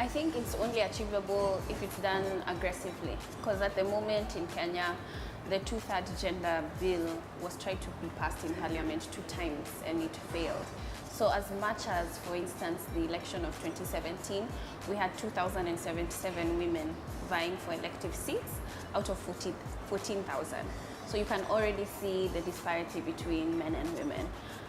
I think it's only achievable if it's done aggressively, because at the moment in Kenya, the two-third gender bill was tried to be passed in parliament 2 times and it failed. So as much as, for instance, the election of 2017, we had 2,077 women vying for elective seats out of 14,000. So you can already see the disparity between men and women.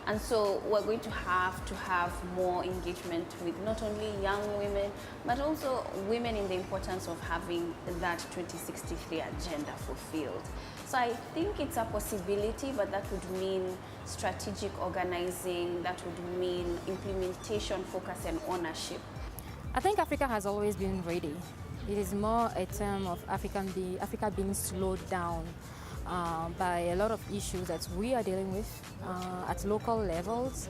And so we're going to have more engagement with not only young women, but also women in the importance of having that 2063 agenda fulfilled. So I think it's a possibility, but that would mean strategic organizing, that would mean implementation, focus, and ownership. I think Africa has always been ready. It is more a term of Africa being slowed down by a lot of issues that we are dealing with at local levels.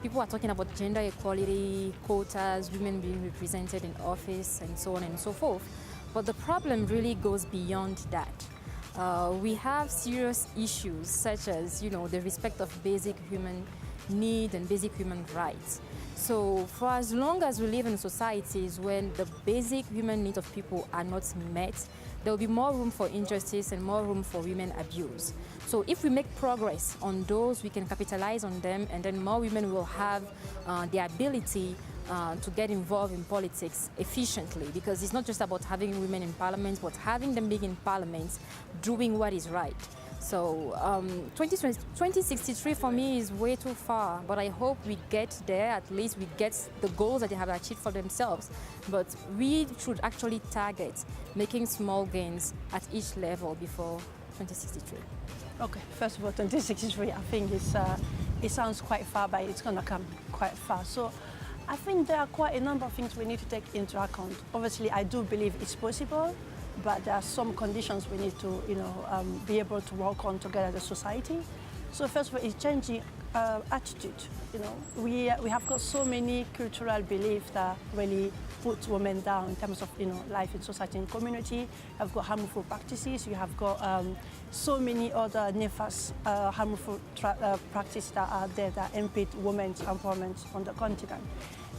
People are talking about gender equality, quotas, women being represented in office, and so on and so forth. But the problem really goes beyond that. We have serious issues such as, the respect of basic human needs and basic human rights. So for as long as we live in societies when the basic human needs of people are not met, there will be more room for injustice and more room for women abuse. So if we make progress on those, we can capitalize on them, and then more women will have the ability to get involved in politics efficiently, because it's not just about having women in parliament, but having them being in parliament doing what is right. So 2063 for me is way too far, but I hope we get there. At least we get the goals that they have achieved for themselves. But we should actually target making small gains at each level before 2063. Okay, first of all, 2063, I think it sounds quite far, but it's going to come quite far. So I think there are quite a number of things we need to take into account. Obviously, I do believe it's possible, but there are some conditions we need to, be able to work on together as a society. So first of all, it's changing attitude. We have got so many cultural beliefs that really put women down in terms of, life in society and community. You have got harmful practices. You have got so many other nefarious, harmful practices that are there that impede women's empowerment on the continent.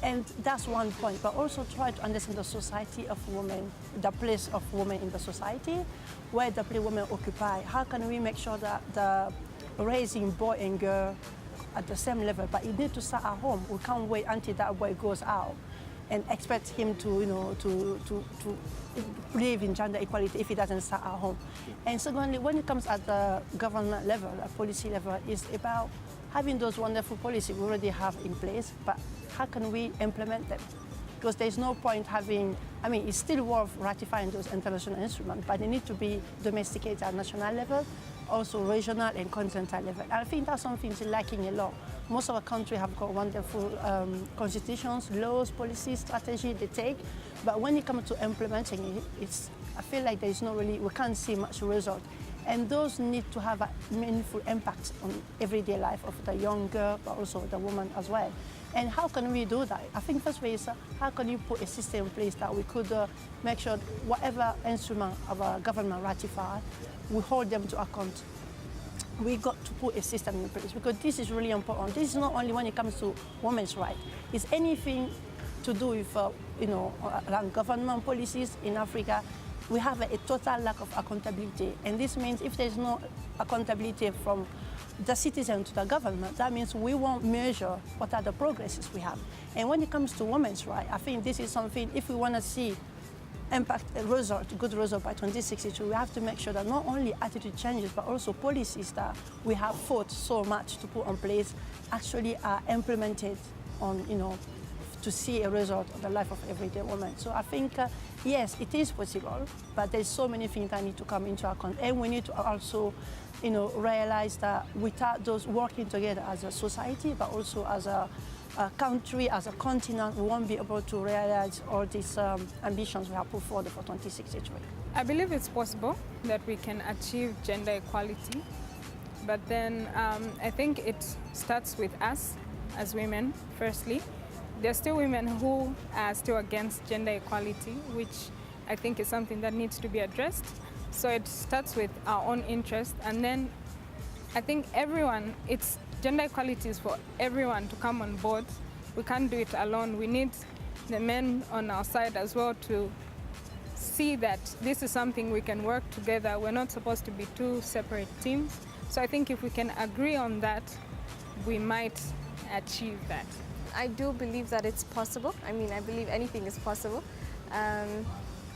And that's one point, but also try to understand the society of women, the place of women in the society, where the place women occupy. How can we make sure that the raising boy and girl at the same level, but it needs to start at home. We can't wait until that boy goes out and expect him to believe in gender equality if he doesn't start at home. And secondly, when it comes at the government level, a policy level, is about having those wonderful policies we already have in place, but how can we implement them? Because there's no point having, it's still worth ratifying those international instruments, but they need to be domesticated at national level, also regional and continental level. And I think that's something that's lacking a lot. Most of our countries have got wonderful constitutions, laws, policies, strategy they take, but when it comes to implementing it, I feel like there's no really, we can't see much result. And those need to have a meaningful impact on everyday life of the young girl, but also the woman as well. And how can we do that? I think first way is how can you put a system in place that we could make sure whatever instrument of our government ratify, we hold them to account. We got to put a system in place because this is really important. This is not only when it comes to women's rights. It's anything to do with around government policies in Africa. We have a total lack of accountability, and this means if there's no accountability from the citizen to the government, that means we won't measure what are the progresses we have. And when it comes to women's rights, I think this is something, if we want to see impact, a result, good result by 2062, we have to make sure that not only attitude changes, but also policies that we have fought so much to put in place actually are implemented on, to see a result of the life of everyday woman. So I think, yes, it is possible, but there's so many things that need to come into account. And we need to also, realize that without those working together as a society, but also as a country, as a continent, we won't be able to realize all these ambitions we have put forward for 2063. I believe it's possible that we can achieve gender equality, but then I think it starts with us as women, firstly. There are still women who are still against gender equality, which I think is something that needs to be addressed. So it starts with our own interest, and then I think gender equality is for everyone to come on board. We can't do it alone. We need the men on our side as well to see that this is something we can work together. We're not supposed to be two separate teams. So I think if we can agree on that, we might achieve that. I do believe that it's possible. I mean, I believe anything is possible.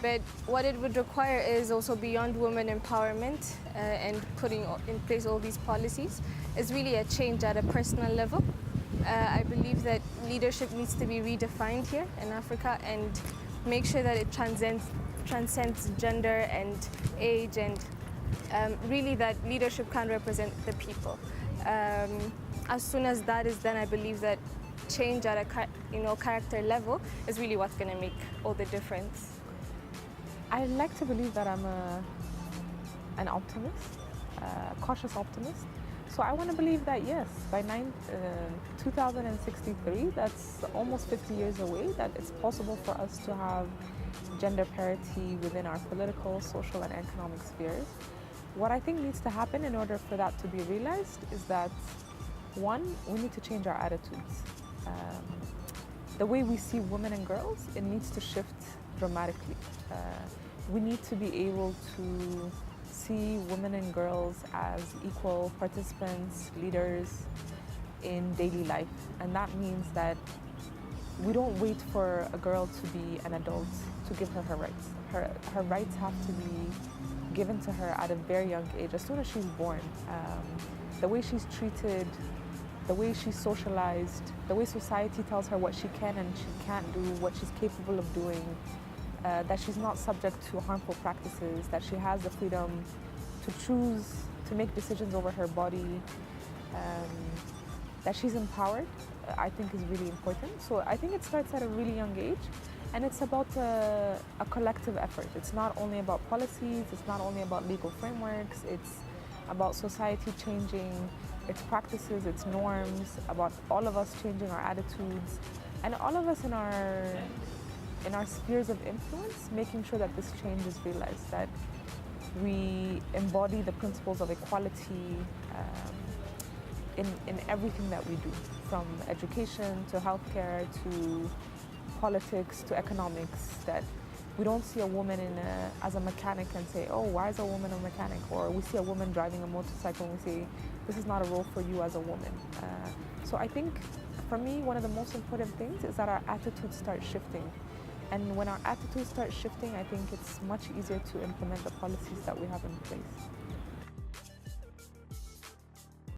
But what it would require is also beyond women empowerment and putting in place all these policies is really a change at a personal level. I believe that leadership needs to be redefined here in Africa and make sure that it transcends gender and age, and really that leadership can represent the people. As soon as that is done, I believe that change at a character level is really what's going to make all the difference. I like to believe that I'm an optimist, a cautious optimist. So I want to believe that yes, by 2063, that's almost 50 years away, that it's possible for us to have gender parity within our political, social, and economic spheres. What I think needs to happen in order for that to be realized is that, one, we need to change our attitudes. The way we see women and girls, it needs to shift dramatically. We need to be able to see women and girls as equal participants, leaders in daily life. And that means that we don't wait for a girl to be an adult to give her her rights. Her rights have to be given to her at a very young age, as soon as she's born. The way she's treated, the way she's socialized, the way society tells her what she can and she can't do, what she's capable of doing, that she's not subject to harmful practices, that she has the freedom to choose, to make decisions over her body, that she's empowered, I think is really important. So I think it starts at a really young age, and it's about a collective effort. It's not only about policies, it's not only about legal frameworks, it's about society changing its practices, its norms, about all of us changing our attitudes, and all of us in our spheres of influence, making sure that this change is realized, that we embody the principles of equality in everything that we do, from education to healthcare to politics to economics, that we don't see a woman as a mechanic and say, oh, why is a woman a mechanic? Or we see a woman driving a motorcycle and we say, this is not a role for you as a woman. So I think, for me, one of the most important things is that our attitudes start shifting. And when our attitudes start shifting, I think it's much easier to implement the policies that we have in place.